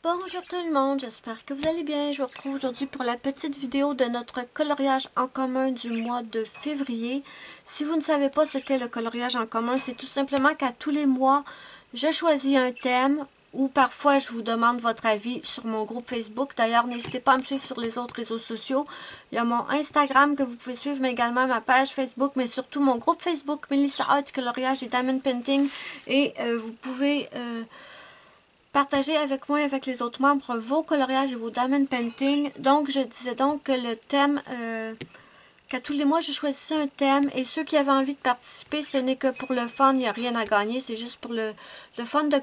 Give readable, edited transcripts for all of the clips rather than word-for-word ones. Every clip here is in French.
Bonjour tout le monde, j'espère que vous allez bien. Je vous retrouve aujourd'hui pour la petite vidéo de notre coloriage en commun du mois de février. Si vous ne savez pas ce qu'est le coloriage en commun, c'est tout simplement qu'à tous les mois, je choisis un thème ou parfois je vous demande votre avis sur mon groupe Facebook. D'ailleurs, n'hésitez pas à me suivre sur les autres réseaux sociaux. Il y a mon Instagram que vous pouvez suivre, mais également ma page Facebook, mais surtout mon groupe Facebook, Melissa Art Coloriage et Diamond Painting. Et vous pouvez... partagez avec moi et avec les autres membres vos coloriages et vos diamond painting. Donc, je disais donc que le thème, qu'à tous les mois, je choisissais un thème. Et ceux qui avaient envie de participer, ce n'est que pour le fun, il n'y a rien à gagner. C'est juste pour le fun de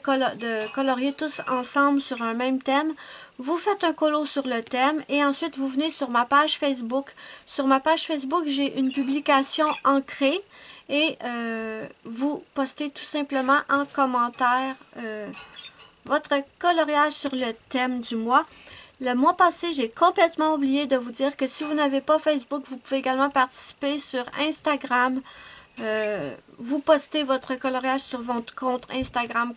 colorier tous ensemble sur un même thème. Vous faites un colo sur le thème et ensuite vous venez sur ma page Facebook. Sur ma page Facebook, j'ai une publication ancrée et vous postez tout simplement en commentaire votre coloriage sur le thème du mois. Le mois passé, j'ai complètement oublié de vous dire que si vous n'avez pas Facebook, vous pouvez également participer sur Instagram. Vous postez votre coloriage sur votre compte Instagram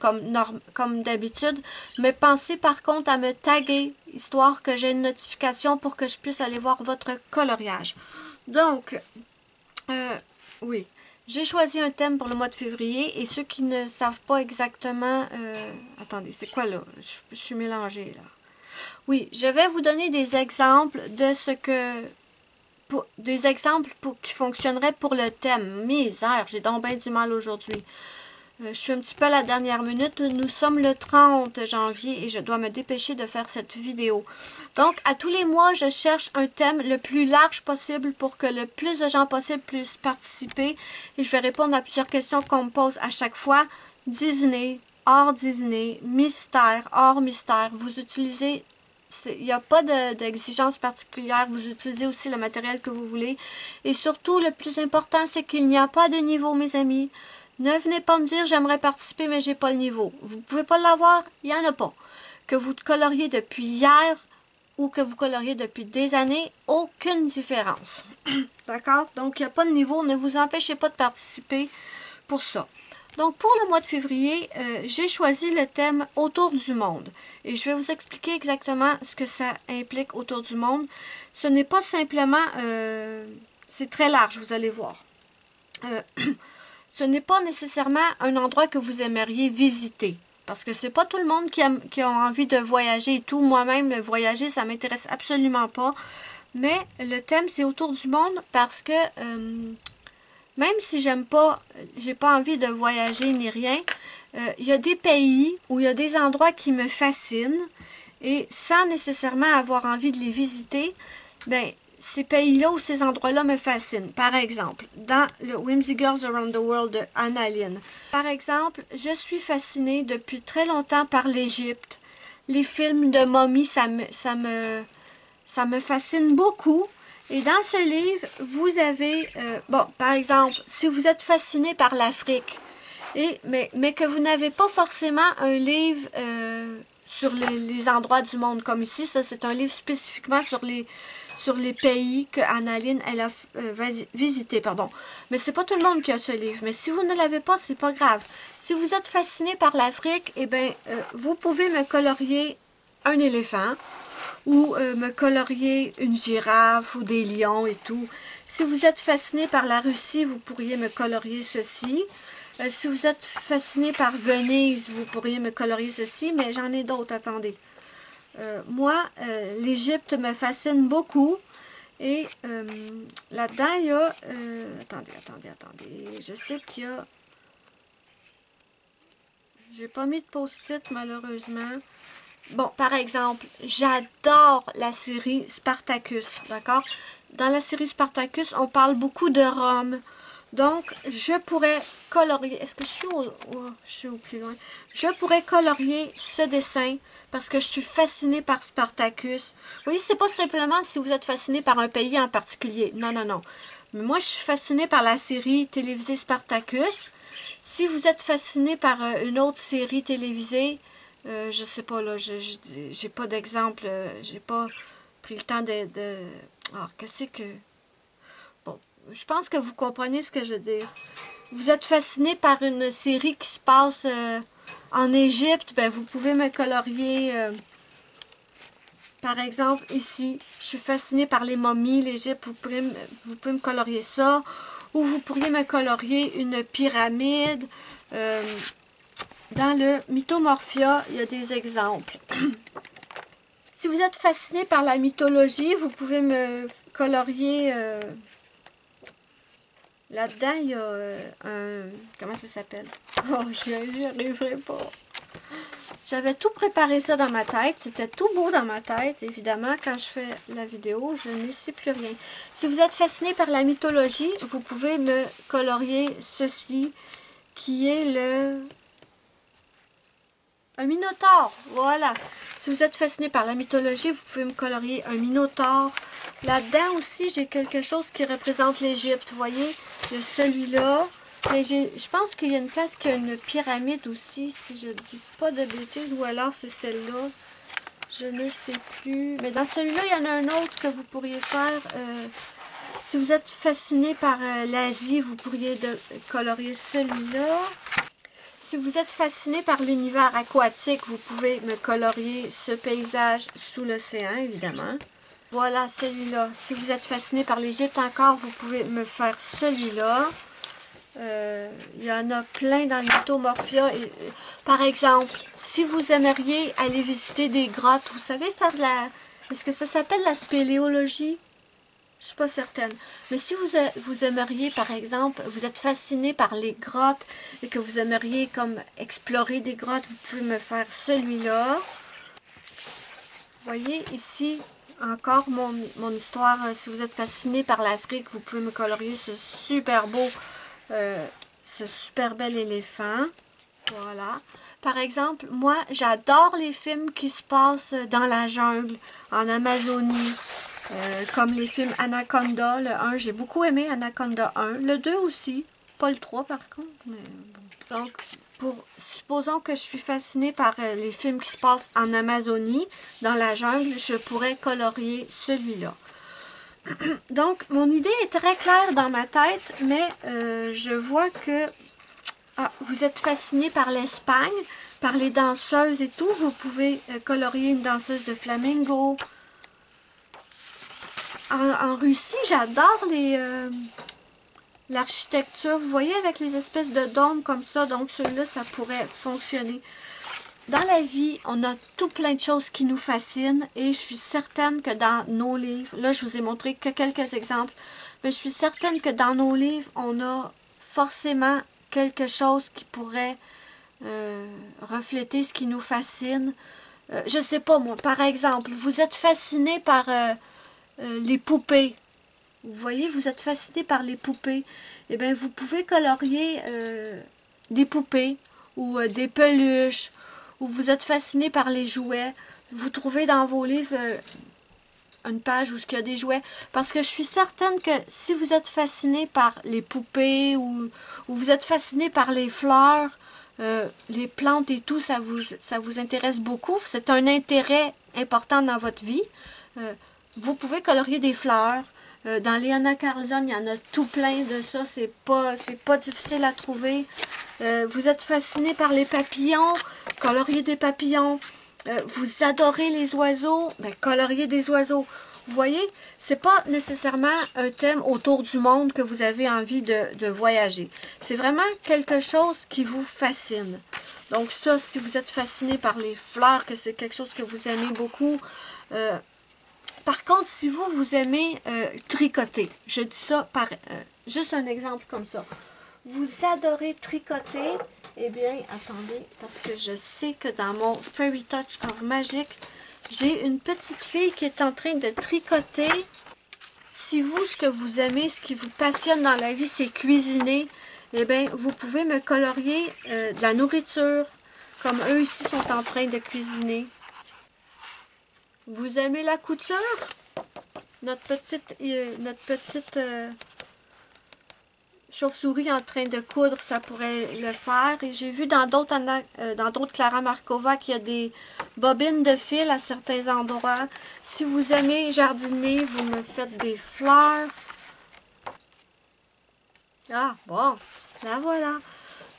comme d'habitude, mais pensez par contre à me taguer, histoire que j'ai une notification pour que je puisse aller voir votre coloriage. Donc, oui. J'ai choisi un thème pour le mois de février et ceux qui ne savent pas exactement... attendez, c'est quoi là? Je suis mélangée là. Oui, je vais vous donner des exemples de ce que... des exemples qui fonctionneraient pour le thème. Misère, j'ai donc bien du mal aujourd'hui. Je suis un petit peu à la dernière minute. Nous sommes le 30 janvier et je dois me dépêcher de faire cette vidéo. Donc, à tous les mois, je cherche un thème le plus large possible pour que le plus de gens possible puissent participer. Et je vais répondre à plusieurs questions qu'on me pose à chaque fois. Disney, hors Disney, mystère, hors mystère. Vous utilisez... Il n'y a pas d'exigence particulière. Vous utilisez aussi le matériel que vous voulez. Et surtout, le plus important, c'est qu'il n'y a pas de niveau, mes amis. Ne venez pas me dire j'aimerais participer mais j'ai pas le niveau. Vous pouvez pas l'avoir, il n'y en a pas. Que vous coloriez depuis hier ou que vous coloriez depuis des années, aucune différence. D'accord? Donc il n'y a pas de niveau, ne vous empêchez pas de participer pour ça. Donc pour le mois de février, j'ai choisi le thème autour du monde. Et je vais vous expliquer exactement ce que ça implique autour du monde. Ce n'est pas simplement... c'est très large, vous allez voir. Ce n'est pas nécessairement un endroit que vous aimeriez visiter. Parce que c'est pas tout le monde qui a envie de voyager et tout. Moi-même, le voyager, ça m'intéresse absolument pas. Mais le thème, c'est autour du monde parce que même si j'ai pas envie de voyager ni rien, il y a des pays où il y a des endroits qui me fascinent. Et sans nécessairement avoir envie de les visiter, ben ces pays-là ou ces endroits-là me fascinent. Par exemple, dans le Whimsy Girls Around the World de Anna Lynn. Par exemple, je suis fascinée depuis très longtemps par l'Égypte. Les films de momies, ça me fascine beaucoup. Et dans ce livre, vous avez... bon, par exemple, si vous êtes fasciné par l'Afrique, mais que vous n'avez pas forcément un livre... sur les endroits du monde, comme ici, ça c'est un livre spécifiquement sur les pays que Anna-Lynn elle a visité, pardon. Mais c'est pas tout le monde qui a ce livre. Mais si vous ne l'avez pas, c'est pas grave. Si vous êtes fasciné par l'Afrique, eh bien, vous pouvez me colorier un éléphant ou me colorier une girafe ou des lions et tout. Si vous êtes fasciné par la Russie, vous pourriez me colorier ceci. Si vous êtes fasciné par Venise, vous pourriez me colorier ceci, mais j'en ai d'autres, attendez. Moi, l'Égypte me fascine beaucoup. Et là-dedans, il y a... attendez. Je sais qu'il y a... J'ai pas mis de post-it, malheureusement. Bon, par exemple, j'adore la série Spartacus, d'accord? Dans la série Spartacus, on parle beaucoup de Rome. Donc, je pourrais colorier... Est-ce que je suis au plus loin? Je pourrais colorier ce dessin parce que je suis fascinée par Spartacus. Vous voyez, c'est pas simplement si vous êtes fasciné par un pays en particulier. Non, non, non. Mais moi, je suis fascinée par la série télévisée Spartacus. Si vous êtes fasciné par une autre série télévisée, je sais pas, là, j'ai pas d'exemple. J'ai pas pris le temps de... Ah, qu'est-ce que... Bon, je pense que vous comprenez ce que je veux dire. Vous êtes fasciné par une série qui se passe en Égypte, ben vous pouvez me colorier Par exemple, ici, je suis fascinée par les momies, l'Égypte, vous pouvez me colorier ça. Ou vous pourriez me colorier une pyramide. Dans le Mythomorphia, il y a des exemples. Si vous êtes fasciné par la mythologie, vous pouvez me colorier... Là-dedans, il y a un... Comment ça s'appelle? Oh, j'y arriverai pas. J'avais tout préparé ça dans ma tête. C'était tout beau dans ma tête. Évidemment, quand je fais la vidéo, je ne sais plus rien. Si vous êtes fasciné par la mythologie, vous pouvez me colorier ceci, qui est un minotaure. Voilà. Si vous êtes fasciné par la mythologie, vous pouvez me colorier un minotaure. Là-dedans aussi, j'ai quelque chose qui représente l'Égypte. Vous voyez, il y a celui-là. Mais je pense qu'il y a une place qui a une pyramide aussi, si je ne dis pas de bêtises. Ou alors c'est celle-là. Je ne sais plus. Mais dans celui-là, il y en a un autre que vous pourriez faire. Si vous êtes fasciné par l'Asie, vous pourriez colorier celui-là. Si vous êtes fasciné par l'univers aquatique, vous pouvez me colorier ce paysage sous l'océan, évidemment. Voilà, celui-là. Si vous êtes fasciné par l'Égypte encore, vous pouvez me faire celui-là. Il y en a plein dans le Mythomorphia. Par exemple, si vous aimeriez aller visiter des grottes, vous savez faire de la... Est-ce que ça s'appelle la spéléologie? Je ne suis pas certaine. Mais si vous aimeriez, par exemple, vous êtes fasciné par les grottes et que vous aimeriez comme explorer des grottes, vous pouvez me faire celui-là. Vous voyez, ici, encore mon histoire. Si vous êtes fasciné par l'Afrique, vous pouvez me colorier ce super beau, ce super bel éléphant. Voilà. Par exemple, moi, j'adore les films qui se passent dans la jungle, en Amazonie. Comme les films Anaconda, le 1, j'ai beaucoup aimé Anaconda 1, le 2 aussi, pas le 3 par contre, mais bon. Donc, supposons que je suis fascinée par les films qui se passent en Amazonie, dans la jungle, je pourrais colorier celui-là. Donc, mon idée est très claire dans ma tête, mais je vois que vous êtes fasciné par l'Espagne, par les danseuses et tout, vous pouvez colorier une danseuse de flamenco. En Russie, j'adore l'architecture. Vous voyez, avec les espèces de dômes comme ça. Donc, celui-là, ça pourrait fonctionner. Dans la vie, on a tout plein de choses qui nous fascinent. Et je suis certaine que dans nos livres, là, je vous ai montré que quelques exemples. Mais je suis certaine que dans nos livres, on a forcément quelque chose qui pourrait refléter ce qui nous fascine. Je ne sais pas, moi. Par exemple, vous êtes fasciné par... les poupées. Vous voyez, vous êtes fasciné par les poupées. Eh bien, vous pouvez colorier des poupées ou des peluches. Ou vous êtes fasciné par les jouets. Vous trouvez dans vos livres une page où il y a des jouets. Parce que je suis certaine que si vous êtes fasciné par les poupées ou vous êtes fasciné par les fleurs, les plantes et tout, ça vous intéresse beaucoup. C'est un intérêt important dans votre vie. Vous pouvez colorier des fleurs. Dans Léana Carlson, il y en a tout plein de ça. C'est pas difficile à trouver. Vous êtes fasciné par les papillons. Colorier des papillons. Vous adorez les oiseaux. Ben, colorier des oiseaux. Vous voyez, c'est pas nécessairement un thème autour du monde que vous avez envie de voyager. C'est vraiment quelque chose qui vous fascine. Donc ça, si vous êtes fasciné par les fleurs, que c'est quelque chose que vous aimez beaucoup... Par contre, si vous aimez tricoter, je dis ça par juste un exemple comme ça. Vous adorez tricoter, eh bien, attendez, parce que je sais que dans mon Fairy Touch of Magic, j'ai une petite fille qui est en train de tricoter. Si vous, ce que vous aimez, ce qui vous passionne dans la vie, c'est cuisiner, eh bien, vous pouvez me colorier de la nourriture, comme eux ici sont en train de cuisiner. Vous aimez la couture? Notre petite chauve-souris en train de coudre, ça pourrait le faire. Et j'ai vu dans d'autres Clara Markova qu'il y a des bobines de fil à certains endroits. Si vous aimez jardiner, vous me faites des fleurs. Ah, bon, là voilà.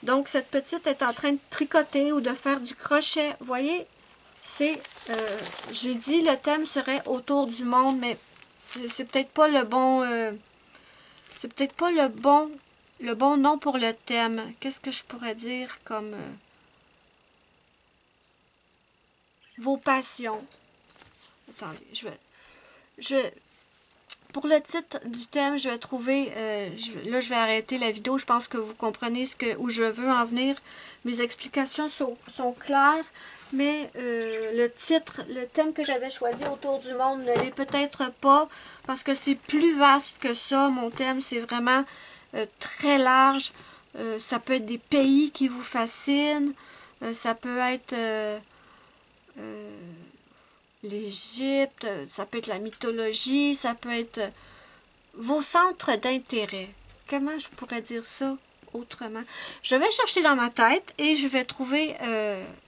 Donc, cette petite est en train de tricoter ou de faire du crochet. Vous voyez? C'est J'ai dit le thème serait autour du monde, mais c'est peut-être pas le bon... c'est peut-être pas le bon nom pour le thème. Qu'est-ce que je pourrais dire comme... vos passions. Attendez, pour le titre du thème, je vais trouver... là, je vais arrêter la vidéo. Je pense que vous comprenez où je veux en venir. Mes explications sont claires. Mais le thème que j'avais choisi autour du monde ne l'est peut-être pas. Parce que c'est plus vaste que ça. Mon thème, c'est vraiment très large. Ça peut être des pays qui vous fascinent. Ça peut être... l'Égypte, ça peut être la mythologie, ça peut être vos centres d'intérêt. Comment je pourrais dire ça autrement? Je vais chercher dans ma tête et je vais trouver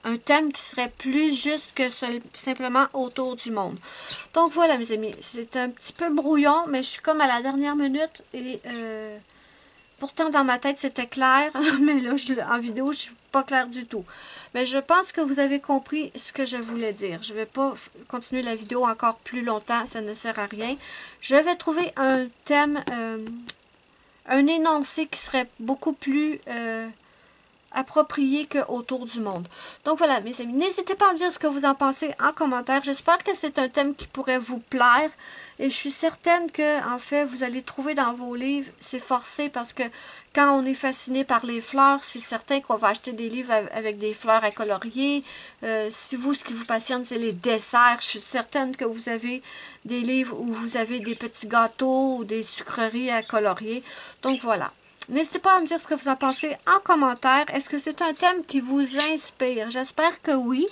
un thème qui serait plus juste que simplement autour du monde. Donc voilà mes amis, c'est un petit peu brouillon, mais je suis comme à la dernière minute et pourtant dans ma tête c'était clair, mais là en vidéo je suis pas claire du tout. Mais je pense que vous avez compris ce que je voulais dire. Je ne vais pas continuer la vidéo encore plus longtemps, ça ne sert à rien. Je vais trouver un thème, un énoncé qui serait beaucoup plus approprié qu'autour du monde. Donc voilà mes amis, n'hésitez pas à me dire ce que vous en pensez en commentaire. J'espère que c'est un thème qui pourrait vous plaire. Et je suis certaine que, en fait, vous allez trouver dans vos livres, c'est forcé parce que quand on est fasciné par les fleurs, c'est certain qu'on va acheter des livres avec des fleurs à colorier. Si vous, ce qui vous passionne, c'est les desserts, je suis certaine que vous avez des livres où vous avez des petits gâteaux ou des sucreries à colorier. Donc voilà. N'hésitez pas à me dire ce que vous en pensez en commentaire. Est-ce que c'est un thème qui vous inspire? J'espère que oui.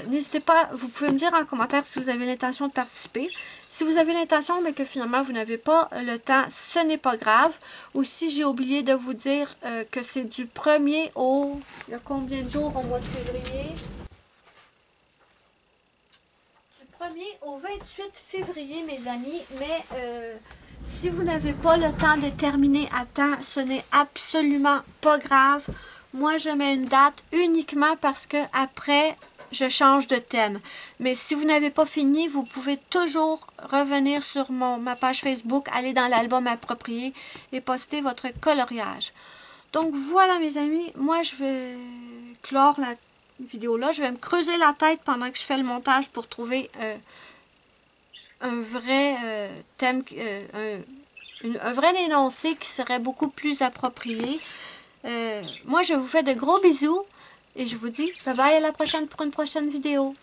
N'hésitez pas, vous pouvez me dire en commentaire si vous avez l'intention de participer. Si vous avez l'intention mais que finalement vous n'avez pas le temps, ce n'est pas grave. Ou si j'ai oublié de vous dire que c'est du 1er au... Il y a combien de jours au mois de février? Du 1er au 28 février mes amis, mais si vous n'avez pas le temps de terminer à temps, ce n'est absolument pas grave. Moi je mets une date uniquement parce que après... je change de thème. Mais si vous n'avez pas fini, vous pouvez toujours revenir sur ma page Facebook, aller dans l'album approprié et poster votre coloriage. Donc voilà mes amis, moi je vais clore la vidéo là. Je vais me creuser la tête pendant que je fais le montage pour trouver un vrai thème, un vrai énoncé qui serait beaucoup plus approprié. Moi je vous fais de gros bisous. Et je vous dis bye bye à la prochaine pour une prochaine vidéo.